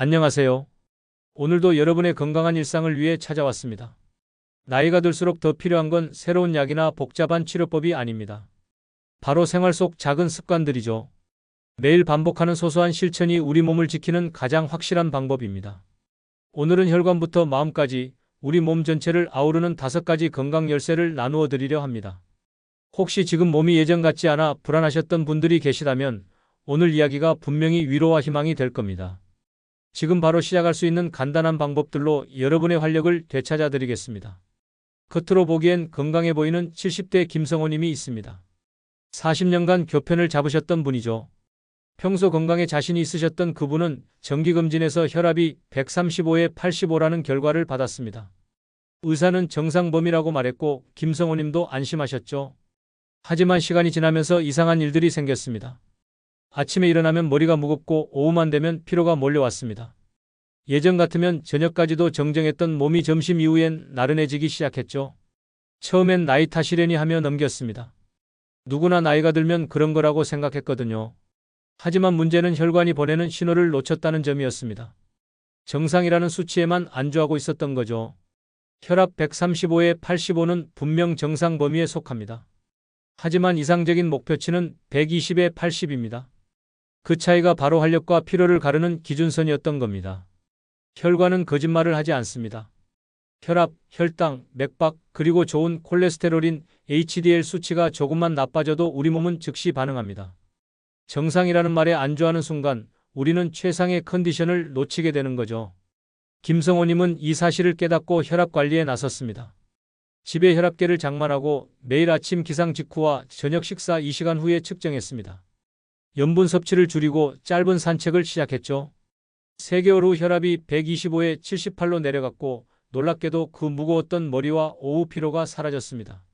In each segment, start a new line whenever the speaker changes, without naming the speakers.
안녕하세요. 오늘도 여러분의 건강한 일상을 위해 찾아왔습니다. 나이가 들수록 더 필요한 건 새로운 약이나 복잡한 치료법이 아닙니다. 바로 생활 속 작은 습관들이죠. 매일 반복하는 소소한 실천이 우리 몸을 지키는 가장 확실한 방법입니다. 오늘은 혈관부터 마음까지 우리 몸 전체를 아우르는 5가지 건강 열쇠를 나누어 드리려 합니다. 혹시 지금 몸이 예전 같지 않아 불안하셨던 분들이 계시다면 오늘 이야기가 분명히 위로와 희망이 될 겁니다. 지금 바로 시작할 수 있는 간단한 방법들로 여러분의 활력을 되찾아 드리겠습니다. 겉으로 보기엔 건강해 보이는 70대 김성호님이 있습니다. 40년간 교편을 잡으셨던 분이죠. 평소 건강에 자신이 있으셨던 그분은 정기검진에서 혈압이 135에 85라는 결과를 받았습니다. 의사는 정상 범위라고 말했고 김성호님도 안심하셨죠. 하지만 시간이 지나면서 이상한 일들이 생겼습니다. 아침에 일어나면 머리가 무겁고 오후만 되면 피로가 몰려왔습니다. 예전 같으면 저녁까지도 정정했던 몸이 점심 이후엔 나른해지기 시작했죠. 처음엔 나이 탓이려니 하며 넘겼습니다. 누구나 나이가 들면 그런 거라고 생각했거든요. 하지만 문제는 혈관이 보내는 신호를 놓쳤다는 점이었습니다. 정상이라는 수치에만 안주하고 있었던 거죠. 혈압 135에 85는 분명 정상 범위에 속합니다. 하지만 이상적인 목표치는 120에 80입니다. 그 차이가 바로 활력과 피로를 가르는 기준선이었던 겁니다. 혈관은 거짓말을 하지 않습니다. 혈압, 혈당, 맥박, 그리고 좋은 콜레스테롤인 HDL 수치가 조금만 나빠져도 우리 몸은 즉시 반응합니다. 정상이라는 말에 안주하는 순간 우리는 최상의 컨디션을 놓치게 되는 거죠. 김성호님은 이 사실을 깨닫고 혈압 관리에 나섰습니다. 집에 혈압계를 장만하고 매일 아침 기상 직후와 저녁 식사 2시간 후에 측정했습니다. 염분 섭취를 줄이고 짧은 산책을 시작했죠. 3개월 후 혈압이 125에 78로 내려갔고 놀랍게도 그 무거웠던 머리와 오후 피로가 사라졌습니다.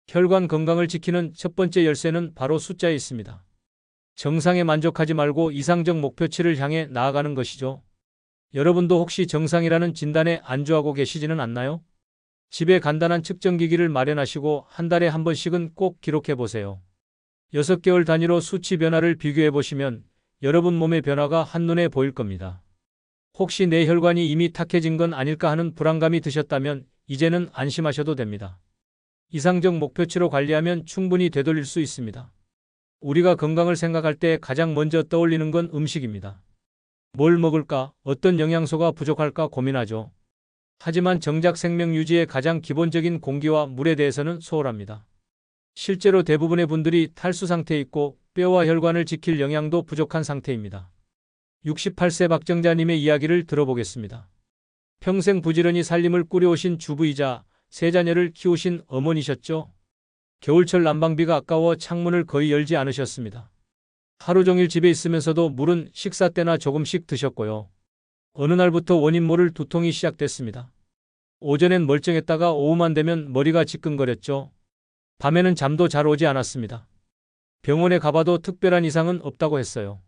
혈관 건강을 지키는 첫 번째 열쇠는 바로 숫자에 있습니다. 정상에 만족하지 말고 이상적 목표치를 향해 나아가는 것이죠. 여러분도 혹시 정상이라는 진단에 안주하고 계시지는 않나요? 집에 간단한 측정기기를 마련하시고 한 달에 한 번씩은 꼭 기록해 보세요. 6개월 단위로 수치 변화를 비교해 보시면 여러분 몸의 변화가 한눈에 보일 겁니다. 혹시 내 혈관이 이미 탁해진 건 아닐까 하는 불안감이 드셨다면 이제는 안심하셔도 됩니다. 이상적 목표치로 관리하면 충분히 되돌릴 수 있습니다. 우리가 건강을 생각할 때 가장 먼저 떠올리는 건 음식입니다. 뭘 먹을까, 어떤 영양소가 부족할까 고민하죠. 하지만 정작 생명 유지의 가장 기본적인 공기와 물에 대해서는 소홀합니다. 실제로 대부분의 분들이 탈수 상태에 있고 뼈와 혈관을 지킬 영양도 부족한 상태입니다. 68세 박정자님의 이야기를 들어보겠습니다. 평생 부지런히 살림을 꾸려오신 주부이자 3자녀를 키우신 어머니셨죠. 겨울철 난방비가 아까워 창문을 거의 열지 않으셨습니다. 하루 종일 집에 있으면서도 물은 식사 때나 조금씩 드셨고요. 어느 날부터 원인 모를 두통이 시작됐습니다. 오전엔 멀쩡했다가 오후만 되면 머리가 지끈거렸죠. 밤에는 잠도 잘 오지 않았습니다. 병원에 가봐도 특별한 이상은 없다고 했어요.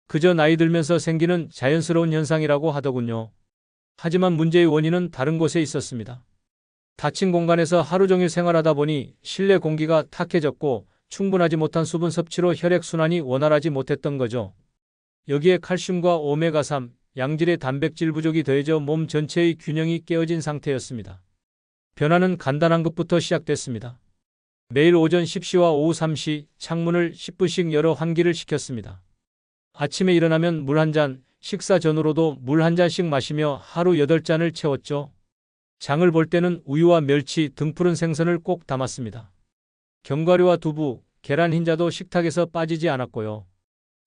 그저 나이 들면서 생기는 자연스러운 현상이라고 하더군요. 하지만 문제의 원인은 다른 곳에 있었습니다. 닫힌 공간에서 하루 종일 생활하다 보니 실내 공기가 탁해졌고 충분하지 못한 수분 섭취로 혈액순환이 원활하지 못했던 거죠. 여기에 칼슘과 오메가3, 양질의 단백질 부족이 더해져 몸 전체의 균형이 깨어진 상태였습니다. 변화는 간단한 것부터 시작됐습니다. 매일 오전 10시와 오후 3시 창문을 10분씩 열어 환기를 시켰습니다. 아침에 일어나면 물 한 잔, 식사 전후로도 물 한 잔씩 마시며 하루 8잔을 채웠죠. 장을 볼 때는 우유와 멸치, 등푸른 생선을 꼭 담았습니다. 견과류와 두부, 계란 흰자도 식탁에서 빠지지 않았고요.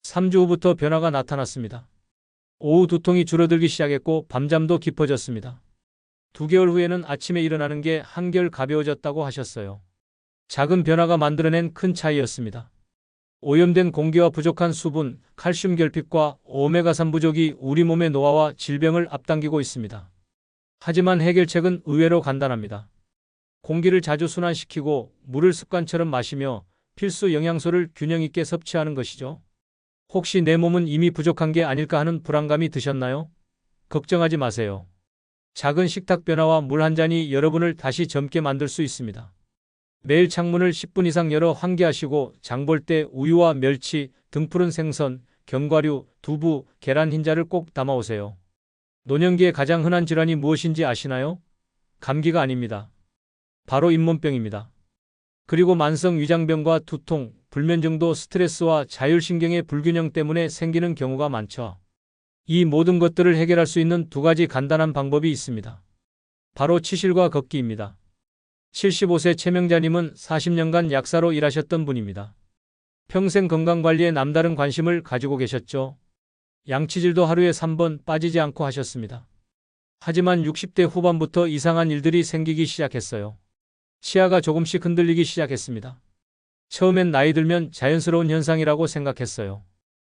3주 후부터 변화가 나타났습니다. 오후 두통이 줄어들기 시작했고 밤잠도 깊어졌습니다. 2개월 후에는 아침에 일어나는 게 한결 가벼워졌다고 하셨어요. 작은 변화가 만들어낸 큰 차이였습니다. 오염된 공기와 부족한 수분, 칼슘 결핍과 오메가3 부족이 우리 몸의 노화와 질병을 앞당기고 있습니다. 하지만 해결책은 의외로 간단합니다. 공기를 자주 순환시키고 물을 습관처럼 마시며 필수 영양소를 균형 있게 섭취하는 것이죠. 혹시 내 몸은 이미 부족한 게 아닐까 하는 불안감이 드셨나요? 걱정하지 마세요. 작은 식탁 변화와 물 한 잔이 여러분을 다시 젊게 만들 수 있습니다. 매일 창문을 10분 이상 열어 환기하시고 장 볼 때 우유와 멸치, 등푸른 생선, 견과류, 두부, 계란 흰자를 꼭 담아오세요. 노년기에 가장 흔한 질환이 무엇인지 아시나요? 감기가 아닙니다. 바로 잇몸병입니다. 그리고 만성 위장병과 두통, 불면 정도 스트레스와 자율신경의 불균형 때문에 생기는 경우가 많죠. 이 모든 것들을 해결할 수 있는 두 가지 간단한 방법이 있습니다. 바로 치실과 걷기입니다. 75세 최명자님은 40년간 약사로 일하셨던 분입니다. 평생 건강관리에 남다른 관심을 가지고 계셨죠. 양치질도 하루에 3번 빠지지 않고 하셨습니다. 하지만 60대 후반부터 이상한 일들이 생기기 시작했어요. 치아가 조금씩 흔들리기 시작했습니다. 처음엔 나이 들면 자연스러운 현상이라고 생각했어요.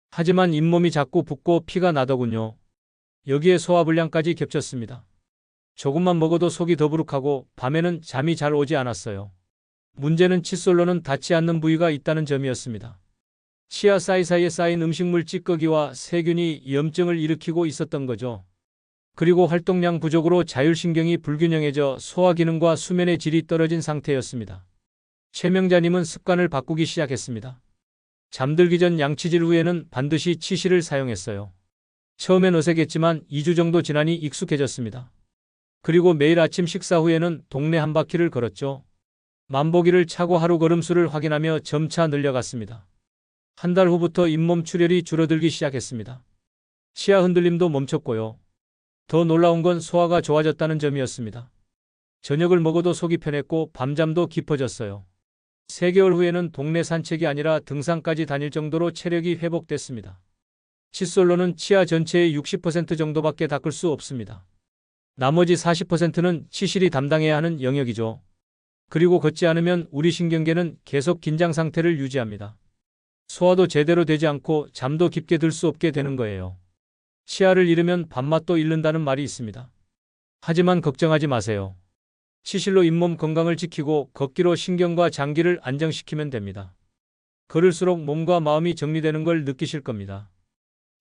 하지만 잇몸이 자꾸 붓고 피가 나더군요. 여기에 소화불량까지 겹쳤습니다. 조금만 먹어도 속이 더부룩하고 밤에는 잠이 잘 오지 않았어요. 문제는 칫솔로는 닿지 않는 부위가 있다는 점이었습니다. 치아 사이사이에 쌓인 음식물 찌꺼기와 세균이 염증을 일으키고 있었던 거죠. 그리고 활동량 부족으로 자율신경이 불균형해져 소화기능과 수면의 질이 떨어진 상태였습니다. 최명자님은 습관을 바꾸기 시작했습니다. 잠들기 전 양치질 후에는 반드시 치실을 사용했어요. 처음엔 어색했지만 2주 정도 지나니 익숙해졌습니다. 그리고 매일 아침 식사 후에는 동네 한 바퀴를 걸었죠. 만보기를 차고 하루 걸음수를 확인하며 점차 늘려갔습니다. 한 달 후부터 잇몸 출혈이 줄어들기 시작했습니다. 치아 흔들림도 멈췄고요. 더 놀라운 건 소화가 좋아졌다는 점이었습니다. 저녁을 먹어도 속이 편했고 밤잠도 깊어졌어요. 3개월 후에는 동네 산책이 아니라 등산까지 다닐 정도로 체력이 회복됐습니다. 칫솔로는 치아 전체의 60% 정도밖에 닦을 수 없습니다. 나머지 40%는 치실이 담당해야 하는 영역이죠. 그리고 걷지 않으면 우리 신경계는 계속 긴장 상태를 유지합니다. 소화도 제대로 되지 않고 잠도 깊게 들 수 없게 되는 거예요. 치아를 잃으면 밥맛도 잃는다는 말이 있습니다. 하지만 걱정하지 마세요. 치실로 잇몸 건강을 지키고 걷기로 신경과 장기를 안정시키면 됩니다. 걸을수록 몸과 마음이 정리되는 걸 느끼실 겁니다.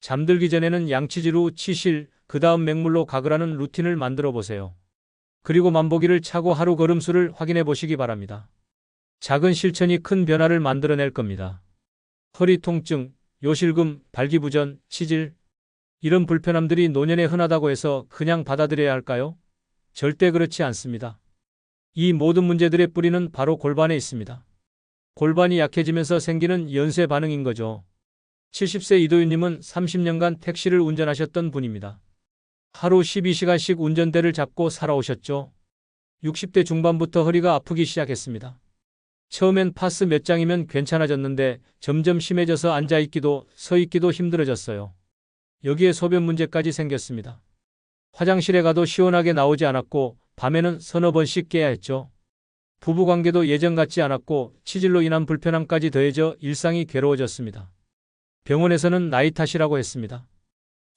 잠들기 전에는 양치질 후 치실, 그 다음 맹물로 가글하는 루틴을 만들어 보세요. 그리고 만보기를 차고 하루 걸음수를 확인해 보시기 바랍니다. 작은 실천이 큰 변화를 만들어낼 겁니다. 허리 통증, 요실금, 발기부전, 치질, 이런 불편함들이 노년에 흔하다고 해서 그냥 받아들여야 할까요? 절대 그렇지 않습니다. 이 모든 문제들의 뿌리는 바로 골반에 있습니다. 골반이 약해지면서 생기는 연쇄 반응인 거죠. 70세 이도윤님은 30년간 택시를 운전하셨던 분입니다. 하루 12시간씩 운전대를 잡고 살아오셨죠. 60대 중반부터 허리가 아프기 시작했습니다. 처음엔 파스 몇 장이면 괜찮아졌는데 점점 심해져서 앉아있기도 서있기도 힘들어졌어요. 여기에 소변 문제까지 생겼습니다. 화장실에 가도 시원하게 나오지 않았고 밤에는 서너 번씩 깨야 했죠. 부부관계도 예전 같지 않았고 치질로 인한 불편함까지 더해져 일상이 괴로워졌습니다. 병원에서는 나이 탓이라고 했습니다.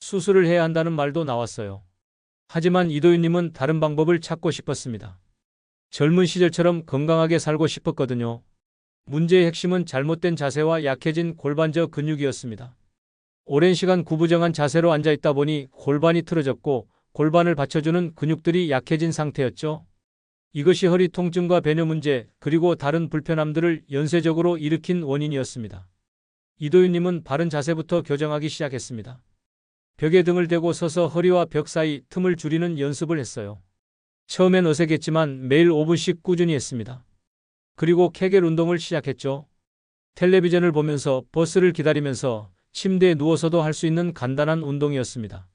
수술을 해야 한다는 말도 나왔어요. 하지만 이도윤님은 다른 방법을 찾고 싶었습니다. 젊은 시절처럼 건강하게 살고 싶었거든요. 문제의 핵심은 잘못된 자세와 약해진 골반저 근육이었습니다. 오랜 시간 구부정한 자세로 앉아있다 보니 골반이 틀어졌고 골반을 받쳐주는 근육들이 약해진 상태였죠. 이것이 허리 통증과 배뇨 문제 그리고 다른 불편함들을 연쇄적으로 일으킨 원인이었습니다. 이도윤님은 바른 자세부터 교정하기 시작했습니다. 벽에 등을 대고 서서 허리와 벽 사이 틈을 줄이는 연습을 했어요. 처음엔 어색했지만 매일 5분씩 꾸준히 했습니다. 그리고 케겔 운동을 시작했죠. 텔레비전을 보면서 버스를 기다리면서 침대에 누워서도 할 수 있는 간단한 운동이었습니다.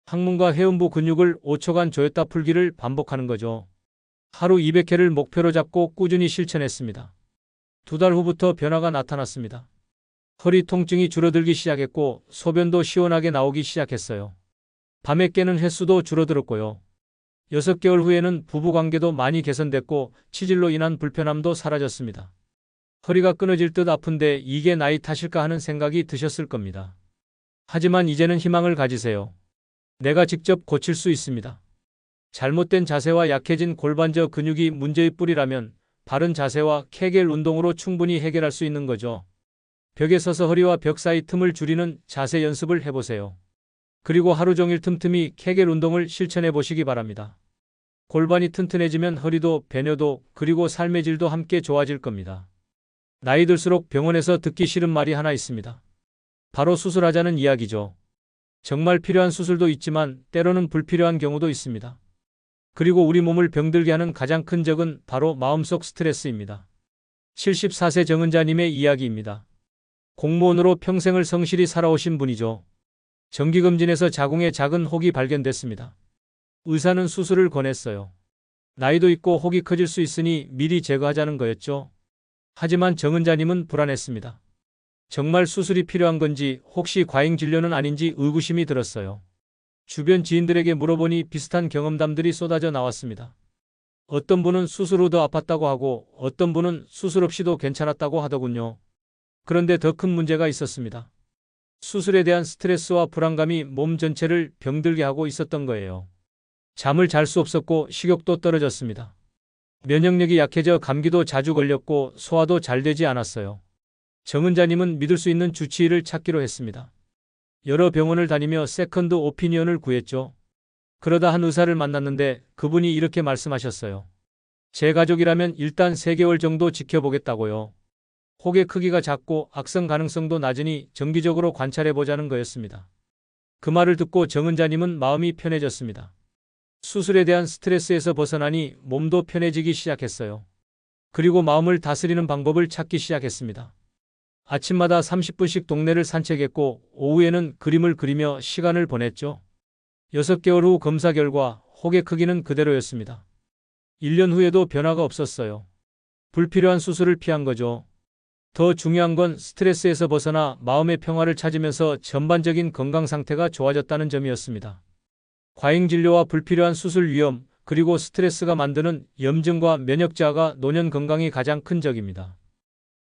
항문과 회음부 근육을 5초간 조였다 풀기를 반복하는 거죠. 하루 200회를 목표로 잡고 꾸준히 실천했습니다. 2달 후부터 변화가 나타났습니다. 허리 통증이 줄어들기 시작했고 소변도 시원하게 나오기 시작했어요. 밤에 깨는 횟수도 줄어들었고요. 6개월 후에는 부부관계도 많이 개선됐고 치질로 인한 불편함도 사라졌습니다. 허리가 끊어질 듯 아픈데 이게 나이 탓일까 하는 생각이 드셨을 겁니다. 하지만 이제는 희망을 가지세요. 내가 직접 고칠 수 있습니다. 잘못된 자세와 약해진 골반저 근육이 문제의 뿌리라면 바른 자세와 케겔 운동으로 충분히 해결할 수 있는 거죠. 벽에 서서 허리와 벽 사이 틈을 줄이는 자세 연습을 해보세요. 그리고 하루 종일 틈틈이 케겔 운동을 실천해 보시기 바랍니다. 골반이 튼튼해지면 허리도 배뇨도 그리고 삶의 질도 함께 좋아질 겁니다. 나이 들수록 병원에서 듣기 싫은 말이 하나 있습니다. 바로 수술하자는 이야기죠. 정말 필요한 수술도 있지만 때로는 불필요한 경우도 있습니다. 그리고 우리 몸을 병들게 하는 가장 큰 적은 바로 마음속 스트레스입니다. 74세 정은자님의 이야기입니다. 공무원으로 평생을 성실히 살아오신 분이죠. 정기검진에서 자궁에 작은 혹이 발견됐습니다. 의사는 수술을 권했어요. 나이도 있고 혹이 커질 수 있으니 미리 제거하자는 거였죠. 하지만 정은자님은 불안했습니다. 정말 수술이 필요한 건지 혹시 과잉 진료는 아닌지 의구심이 들었어요. 주변 지인들에게 물어보니 비슷한 경험담들이 쏟아져 나왔습니다. 어떤 분은 수술 후 더 아팠다고 하고 어떤 분은 수술 없이도 괜찮았다고 하더군요. 그런데 더 큰 문제가 있었습니다. 수술에 대한 스트레스와 불안감이 몸 전체를 병들게 하고 있었던 거예요. 잠을 잘 수 없었고 식욕도 떨어졌습니다. 면역력이 약해져 감기도 자주 걸렸고 소화도 잘 되지 않았어요. 정은자님은 믿을 수 있는 주치의를 찾기로 했습니다. 여러 병원을 다니며 세컨드 오피니언을 구했죠. 그러다 한 의사를 만났는데 그분이 이렇게 말씀하셨어요. 제 가족이라면 일단 3개월 정도 지켜보겠다고요. 혹의 크기가 작고 악성 가능성도 낮으니 정기적으로 관찰해보자는 거였습니다. 그 말을 듣고 정은자님은 마음이 편해졌습니다. 수술에 대한 스트레스에서 벗어나니 몸도 편해지기 시작했어요. 그리고 마음을 다스리는 방법을 찾기 시작했습니다. 아침마다 30분씩 동네를 산책했고 오후에는 그림을 그리며 시간을 보냈죠. 6개월 후 검사 결과 혹의 크기는 그대로였습니다. 1년 후에도 변화가 없었어요. 불필요한 수술을 피한 거죠. 더 중요한 건 스트레스에서 벗어나 마음의 평화를 찾으면서 전반적인 건강 상태가 좋아졌다는 점이었습니다. 과잉 진료와 불필요한 수술 위험, 그리고 스트레스가 만드는 염증과 면역 저하가 노년 건강의 가장 큰 적입니다.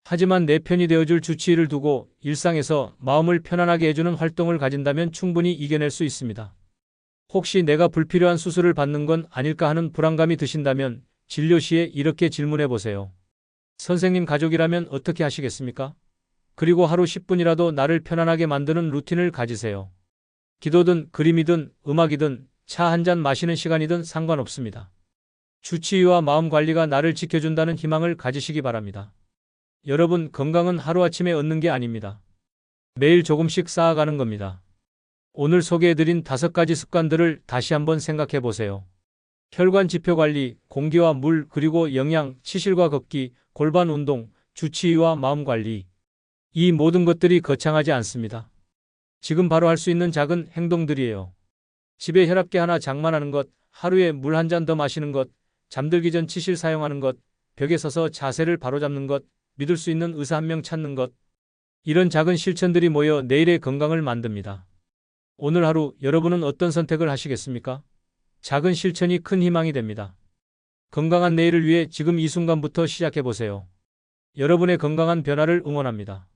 하지만 내 편이 되어줄 주치의를 두고 일상에서 마음을 편안하게 해주는 활동을 가진다면 충분히 이겨낼 수 있습니다. 혹시 내가 불필요한 수술을 받는 건 아닐까 하는 불안감이 드신다면 진료 시에 이렇게 질문해 보세요. 선생님, 가족이라면 어떻게 하시겠습니까? 그리고 하루 10분이라도 나를 편안하게 만드는 루틴을 가지세요. 기도든 그림이든 음악이든 차 한 잔 마시는 시간이든 상관없습니다. 주치의와 마음 관리가 나를 지켜준다는 희망을 가지시기 바랍니다. 여러분, 건강은 하루아침에 얻는 게 아닙니다. 매일 조금씩 쌓아가는 겁니다. 오늘 소개해드린 5가지 습관들을 다시 한번 생각해 보세요. 혈관 지표 관리, 공기와 물, 그리고 영양, 치실과 걷기, 골반 운동, 주치의와 마음 관리. 이 모든 것들이 거창하지 않습니다. 지금 바로 할 수 있는 작은 행동들이에요. 집에 혈압계 하나 장만하는 것, 하루에 물 한 잔 더 마시는 것, 잠들기 전 치실 사용하는 것, 벽에 서서 자세를 바로잡는 것, 믿을 수 있는 의사 한 명 찾는 것. 이런 작은 실천들이 모여 내일의 건강을 만듭니다. 오늘 하루 여러분은 어떤 선택을 하시겠습니까? 작은 실천이 큰 희망이 됩니다. 건강한 내일을 위해 지금 이 순간부터 시작해 보세요. 여러분의 건강한 변화를 응원합니다.